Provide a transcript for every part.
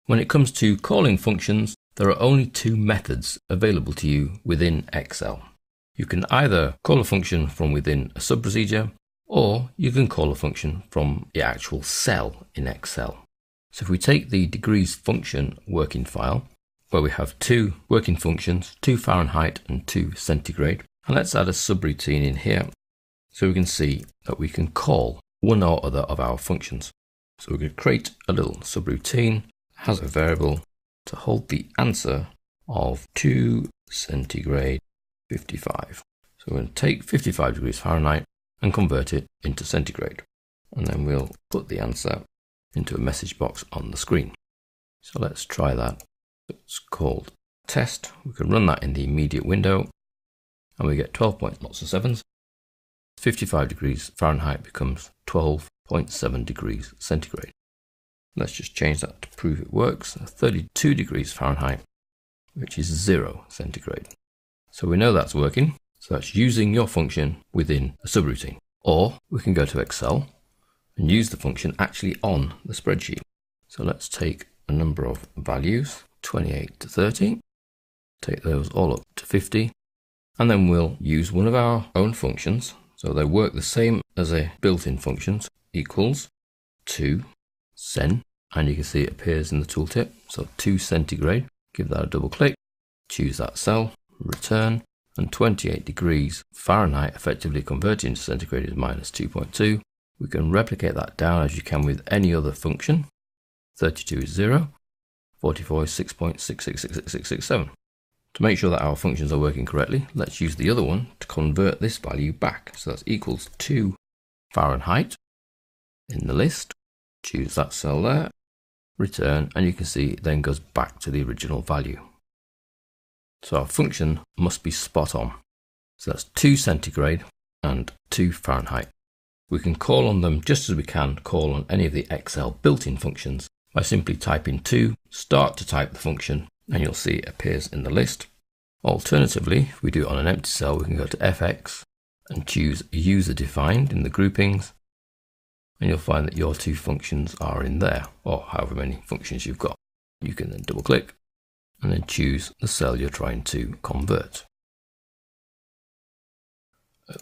When it comes to calling functions, there are only two methods available to you within Excel. You can either call a function from within a sub-procedure, or you can call a function from the actual cell in Excel. So if we take the degrees function working file, where we have two working functions, 2 Fahrenheit and 2 centigrade, and let's add a subroutine in here so we can see that we can call one or other of our functions. So we're going to create a little subroutine, has a variable to hold the answer of 2 centigrade 55. So we're going to take 55 degrees Fahrenheit and convert it into centigrade. And then we'll put the answer into a message box on the screen. So let's try that. It's called test. We can run that in the immediate window and we get 12 points, lots of sevens. 55 degrees Fahrenheit becomes 12.7 degrees centigrade. Let's just change that to prove it works. 32 degrees Fahrenheit, which is 0 centigrade. So we know that's working. So that's using your function within a subroutine. Or we can go to Excel and use the function actually on the spreadsheet. So let's take a number of values, 28 to 30, take those all up to 50, and then we'll use one of our own functions. So they work the same as a built-in function, equals 2 cen, and you can see it appears in the tooltip. So 2 centigrade, give that a double click, choose that cell, return, and 28 degrees Fahrenheit effectively converted into centigrade is minus 2.2. We can replicate that down as you can with any other function. 32 is 0, 44 is 6.666667. To make sure that our functions are working correctly, let's use the other one to convert this value back. So that's equals 2 Fahrenheit in the list. Choose that cell there, return, and you can see it then goes back to the original value. So our function must be spot on. So that's 2 centigrade and 2 Fahrenheit. We can call on them just as we can call on any of the Excel built-in functions by simply typing 2, start to type the function, and you'll see it appears in the list. Alternatively, if we do it on an empty cell, we can go to FX and choose user defined in the groupings, and you'll find that your 2 functions are in there, or however many functions you've got. You can then double click and then choose the cell you're trying to convert.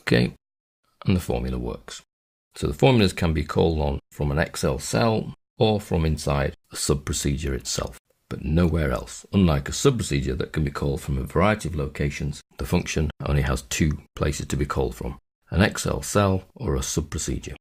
Okay, and the formula works. So the formulas can be called on from an Excel cell or from inside a sub-procedure itself, but nowhere else. Unlike a sub-procedure that can be called from a variety of locations, the function only has 2 places to be called from, an Excel cell or a sub-procedure.